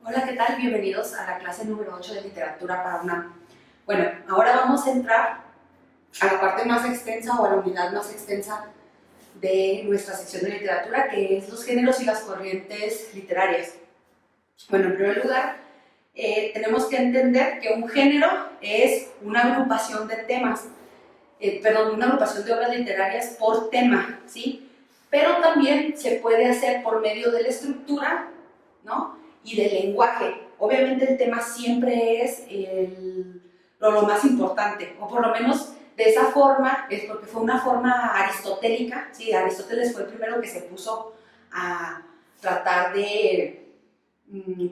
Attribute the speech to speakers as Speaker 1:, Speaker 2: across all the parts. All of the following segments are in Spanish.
Speaker 1: Hola, ¿qué tal? Bienvenidos a la clase número 8 de literatura para UNAM. Bueno, ahora vamos a entrar a la parte más extensa o a la unidad más extensa de nuestra sección de literatura, que es los géneros y las corrientes literarias. Bueno, en primer lugar, tenemos que entender que un género es una agrupación de temas, una agrupación de obras literarias por tema, ¿sí? Pero también se puede hacer por medio de la estructura, ¿no? Y del lenguaje. Obviamente el tema siempre es lo más importante, o por lo menos de esa forma, es porque fue una forma aristotélica, ¿sí? Aristóteles fue el primero que se puso a tratar de,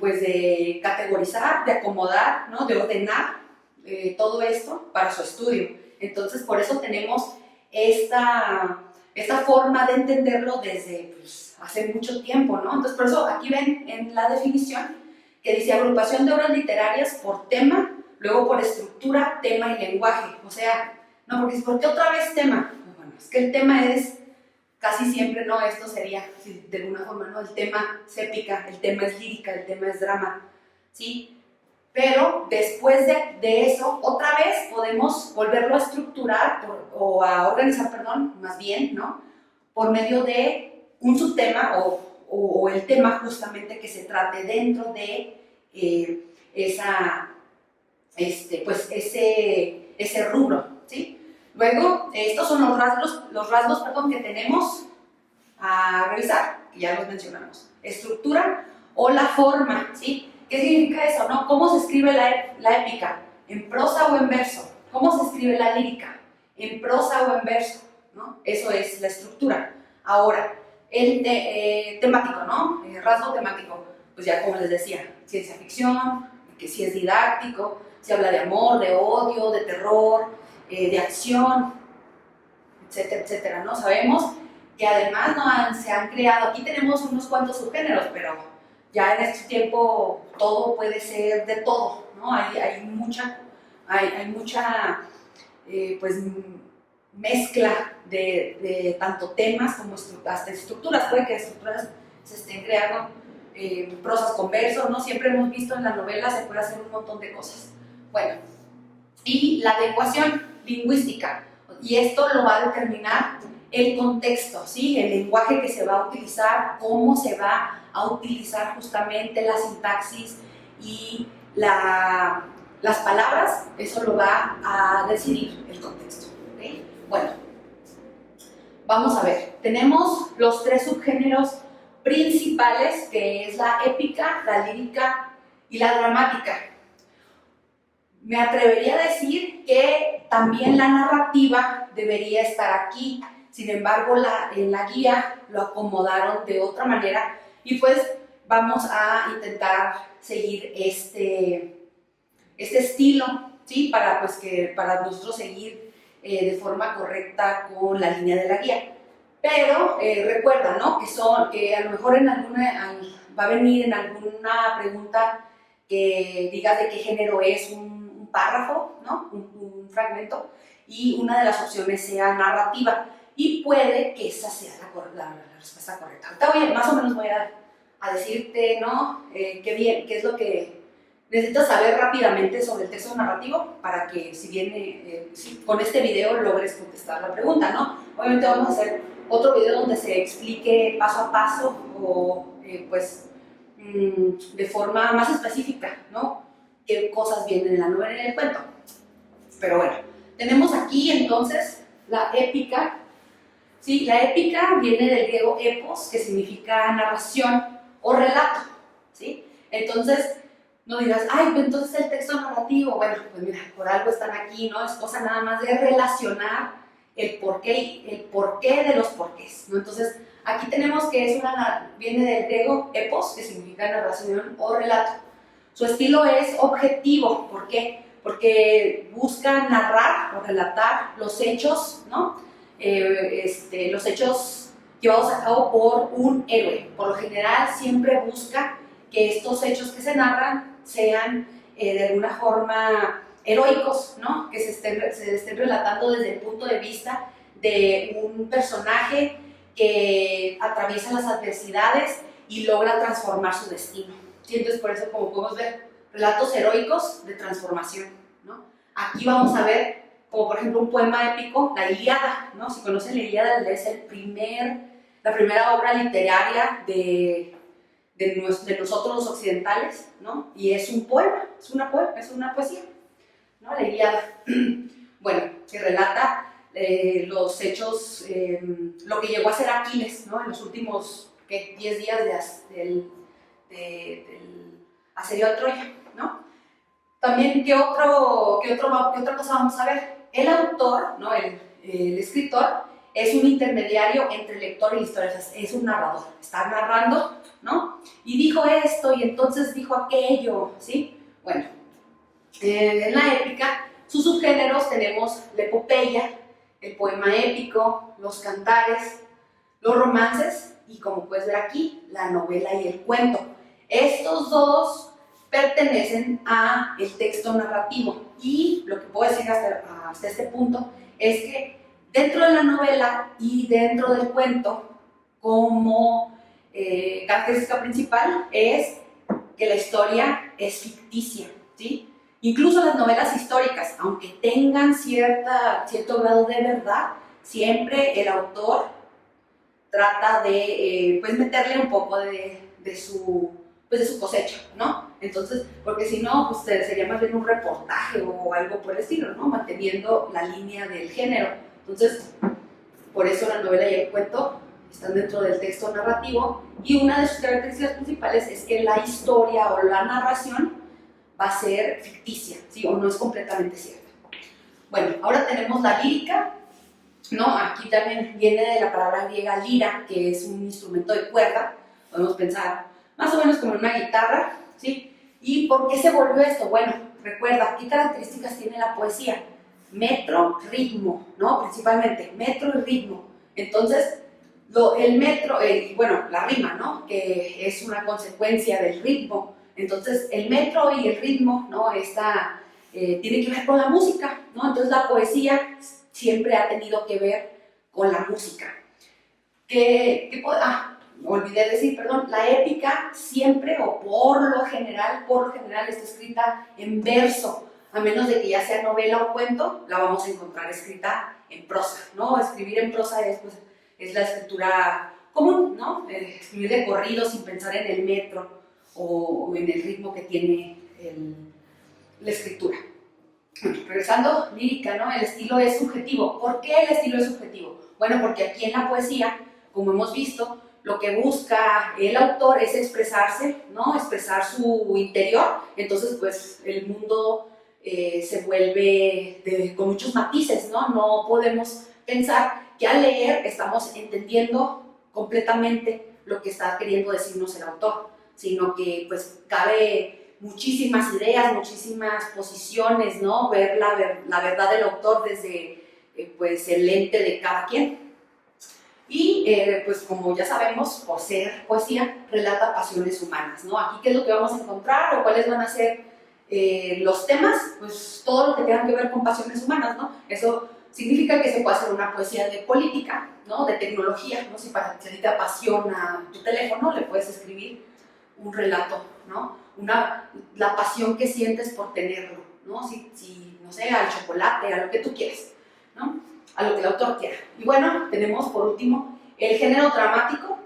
Speaker 1: pues de categorizar, de acomodar, ¿no? De ordenar todo esto para su estudio. Entonces, por eso tenemos esta forma de entenderlo desde hace mucho tiempo, ¿no? Entonces, por eso aquí ven en la definición que dice agrupación de obras literarias por tema, luego por estructura, tema y lenguaje. O sea, no, porque ¿por qué otra vez tema? Bueno, es que el tema es casi siempre, ¿no? Esto sería, de alguna forma, ¿no? El tema es épica, el tema es lírica, el tema es drama, ¿sí? Pero después de eso, otra vez podemos volverlo a estructurar o a organizar, perdón, más bien, ¿no? Por medio de un subtema o el tema justamente que se trate dentro de ese rubro, ¿sí? Luego, estos son los rasgos que tenemos a revisar, que ya los mencionamos. Estructura o la forma, ¿sí? ¿Qué significa eso, no? ¿Cómo se escribe la épica? ¿En prosa o en verso? ¿Cómo se escribe la lírica? ¿En prosa o en verso? ¿No? Eso es la estructura. Ahora, el temático, ¿no? El rasgo temático, pues ya como les decía, ciencia ficción, que si es didáctico, se habla de amor, de odio, de terror, de acción, etcétera, etcétera, ¿no? Sabemos que además se han creado, aquí tenemos unos cuantos subgéneros, pero ya en este tiempo todo puede ser de todo, ¿no? Hay mucha pues, mezcla de tanto temas como hasta estructuras. Puede que estructuras se estén creando prosas con versos, ¿no? Siempre hemos visto en la novela se puede hacer un montón de cosas. Bueno, y la adecuación lingüística, y esto lo va a determinar el contexto, ¿sí? El lenguaje que se va a utilizar, cómo se va a utilizar justamente la sintaxis y las palabras, eso lo va a decidir el contexto, ¿okay? Bueno, vamos a ver, tenemos los tres subgéneros principales, que es la épica, la lírica y la dramática. Me atrevería a decir que también la narrativa debería estar aquí, sin embargo en la guía lo acomodaron de otra manera y pues vamos a intentar seguir este estilo, ¿sí? Para nosotros seguir de forma correcta con la línea de la guía. Pero recuerda, ¿no? Que a lo mejor va a venir en alguna pregunta que digas de qué género es un párrafo, ¿no? Un fragmento, y una de las opciones sea narrativa, y puede que esa sea la respuesta correcta. Ahorita más o menos voy a decirte, ¿no? Qué es lo que necesitas saber rápidamente sobre el texto narrativo para que con este video logres contestar la pregunta, ¿no? Obviamente vamos a hacer otro video donde se explique paso a paso o de forma más específica, ¿no? Qué cosas vienen en la novela y en el cuento. Pero bueno, tenemos aquí entonces la épica. Sí, la épica viene del griego epos, que significa narración o relato, ¿sí? Entonces, no digas, ay, pues entonces el texto narrativo, bueno, pues mira, por algo están aquí, ¿no? Es cosa nada más de relacionar el porqué de los porqués, ¿no? Entonces, aquí tenemos que viene del griego epos, que significa narración o relato. Su estilo es objetivo, ¿por qué? Porque busca narrar o relatar los hechos, ¿no? Los hechos llevados a cabo por un héroe. Por lo general siempre busca que estos hechos que se narran sean de alguna forma heroicos, ¿no? Que se estén relatando desde el punto de vista de un personaje que atraviesa las adversidades y logra transformar su destino, Sí, entonces por eso, como podemos ver, relatos heroicos de transformación, ¿no? Aquí vamos a ver, como por ejemplo un poema épico, la Ilíada, ¿no? Si conocen la Ilíada, es la primera obra literaria de nosotros los occidentales, ¿no? Y es un poema, es una poesía, ¿no? La Ilíada. Bueno, que relata los hechos, lo que llegó a ser Aquiles, ¿no? En los últimos 10 días del asedio a Troya, ¿no? También, ¿qué otra cosa vamos a ver? El autor, ¿no? El escritor, es un intermediario entre el lector y la historia, es un narrador, está narrando, ¿no? Y dijo esto, y entonces dijo aquello, ¿sí? Bueno, en la épica, sus subgéneros tenemos la epopeya, el poema épico, los cantares, los romances, y como puedes ver aquí, la novela y el cuento. Estos dos pertenecen a el texto narrativo, y lo que puedo decir hasta este punto es que dentro de la novela y dentro del cuento, como característica principal es que la historia es ficticia, ¿sí? Incluso las novelas históricas, aunque tengan cierto grado de verdad, siempre el autor trata de pues meterle un poco de su cosecha, ¿no? Entonces, porque si no, pues sería más bien un reportaje o algo por el estilo, ¿no? Manteniendo la línea del género. Entonces, por eso la novela y el cuento están dentro del texto narrativo, y una de sus características principales es que la historia o la narración va a ser ficticia, ¿sí? O no es completamente cierta. Bueno, ahora tenemos la lírica, ¿no? Aquí también viene de la palabra griega lira, que es un instrumento de cuerda, podemos pensar más o menos como en una guitarra, ¿sí? ¿Y por qué se volvió esto? Bueno, recuerda, ¿qué características tiene la poesía? Metro, ritmo, ¿no? Principalmente, metro y ritmo. Entonces, el metro, bueno, la rima, ¿no? Que es una consecuencia del ritmo. Entonces, el metro y el ritmo, ¿no? Tiene que ver con la música, ¿no? Entonces, la poesía siempre ha tenido que ver con la música. Olvidé decir, perdón, la épica siempre o por lo general está escrita en verso, a menos de que ya sea novela o cuento, la vamos a encontrar escrita en prosa, ¿no? Escribir en prosa es la escritura común, ¿no? Escribir de corrido sin pensar en el metro o en el ritmo que tiene la escritura. Regresando, lírica, ¿no? El estilo es subjetivo. ¿Por qué el estilo es subjetivo? Bueno, porque aquí en la poesía, como hemos visto, lo que busca el autor es expresarse, ¿no? Expresar su interior. Entonces, pues, el mundo se vuelve con muchos matices, ¿no? No podemos pensar que al leer estamos entendiendo completamente lo que está queriendo decirnos el autor, sino que, pues, cabe muchísimas ideas, muchísimas posiciones, ¿no? Ver la verdad del autor desde pues, el lente de cada quien. Y pues como ya sabemos, por ser poesía, relata pasiones humanas, ¿no? Aquí, ¿qué es lo que vamos a encontrar o cuáles van a ser los temas? Pues todo lo que tenga que ver con pasiones humanas, ¿no? Eso significa que se puede hacer una poesía de política, ¿no? De tecnología, ¿no? Si a ti te apasiona tu teléfono, le puedes escribir un relato, ¿no? La pasión que sientes por tenerlo, ¿no? No sé, al chocolate, a lo que tú quieras, ¿no? A lo que el autor quiera. Y bueno, tenemos por último el género dramático,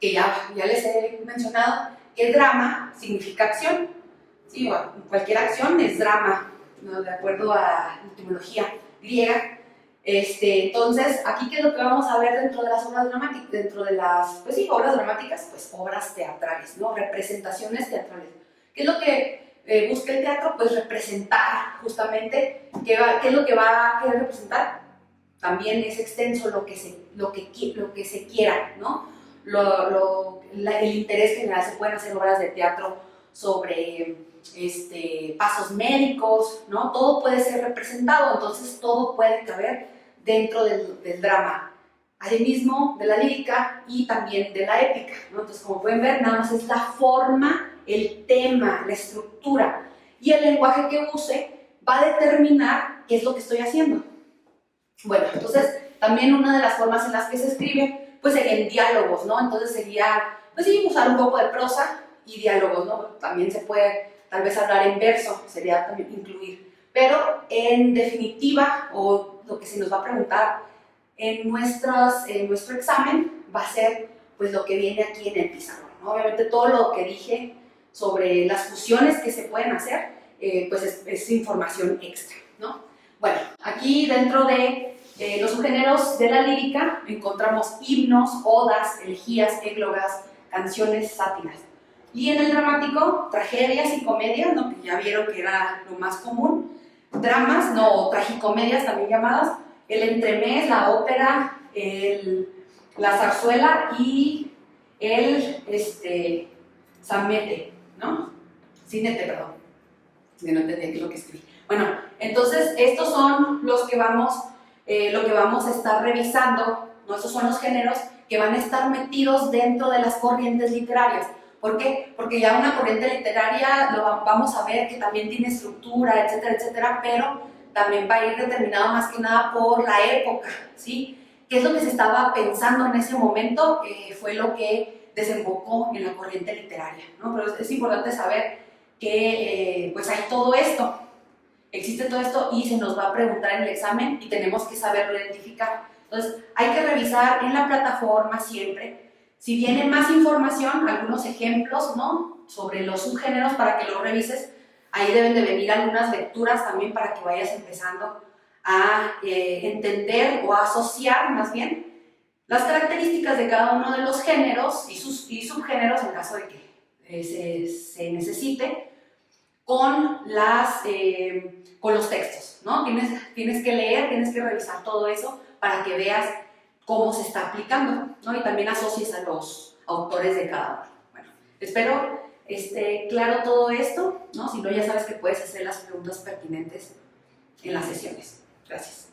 Speaker 1: que ya les he mencionado, que drama significa acción, ¿sí? Bueno, cualquier acción es drama, ¿no? De acuerdo a la etimología griega. Entonces, aquí, ¿qué es lo que vamos a ver dentro de las obras dramáticas? Dentro de las, pues sí, obras dramáticas, pues obras teatrales, ¿no? Representaciones teatrales. ¿Qué es lo que busca el teatro? Pues representar, justamente, ¿qué es lo que va a querer representar? También es extenso lo que se quiera, ¿no? El interés general. Se pueden hacer obras de teatro sobre pasos médicos, ¿no? Todo puede ser representado, entonces todo puede caber dentro del drama, asimismo de la lírica y también de la épica, ¿no? Entonces, como pueden ver, nada más es la forma, el tema, la estructura, y el lenguaje que use va a determinar qué es lo que estoy haciendo. Bueno, entonces también una de las formas en las que se escribe pues serían diálogos, ¿no? Entonces sería, pues sí, usar un poco de prosa y diálogos, ¿no? También se puede tal vez hablar en verso, sería también incluir. Pero en definitiva, o lo que se nos va a preguntar en nuestro examen va a ser pues lo que viene aquí en el pizarrón, ¿no? Obviamente todo lo que dije sobre las fusiones que se pueden hacer, pues es información extra, ¿no? Bueno, aquí dentro de los subgéneros de la lírica encontramos himnos, odas, elegías, églogas, canciones, sátiras. Y en el dramático, tragedias y comedias, ¿no? Que ya vieron que era lo más común, dramas, no, tragicomedias también llamadas, el entremés, la ópera, la zarzuela y el samete, ¿no? Cinete, perdón. Que no entendí aquí lo que escribí. Bueno, entonces estos son los que lo que vamos a estar revisando, ¿no? Estos son los géneros que van a estar metidos dentro de las corrientes literarias. ¿Por qué? Porque ya una corriente literaria vamos a ver que también tiene estructura, etcétera, etcétera, pero también va a ir determinado más que nada por la época, ¿sí? ¿Qué es lo que se estaba pensando en ese momento? Fue lo que desembocó en la corriente literaria, ¿no? Pero es importante saber que pues hay todo esto, existe todo esto y se nos va a preguntar en el examen y tenemos que saberlo identificar. Entonces, hay que revisar en la plataforma siempre. Si viene más información, algunos ejemplos, ¿no? Sobre los subgéneros para que los revises, ahí deben de venir algunas lecturas también para que vayas empezando a entender o a asociar más bien las características de cada uno de los géneros y subgéneros en caso de que se necesite con los textos, ¿no? Tienes que leer, tienes que revisar todo eso para que veas cómo se está aplicando, ¿no? Y también asocies a los autores de cada uno. Bueno, espero esté claro todo esto, ¿no? Si no, ya sabes que puedes hacer las preguntas pertinentes en las sesiones. Gracias.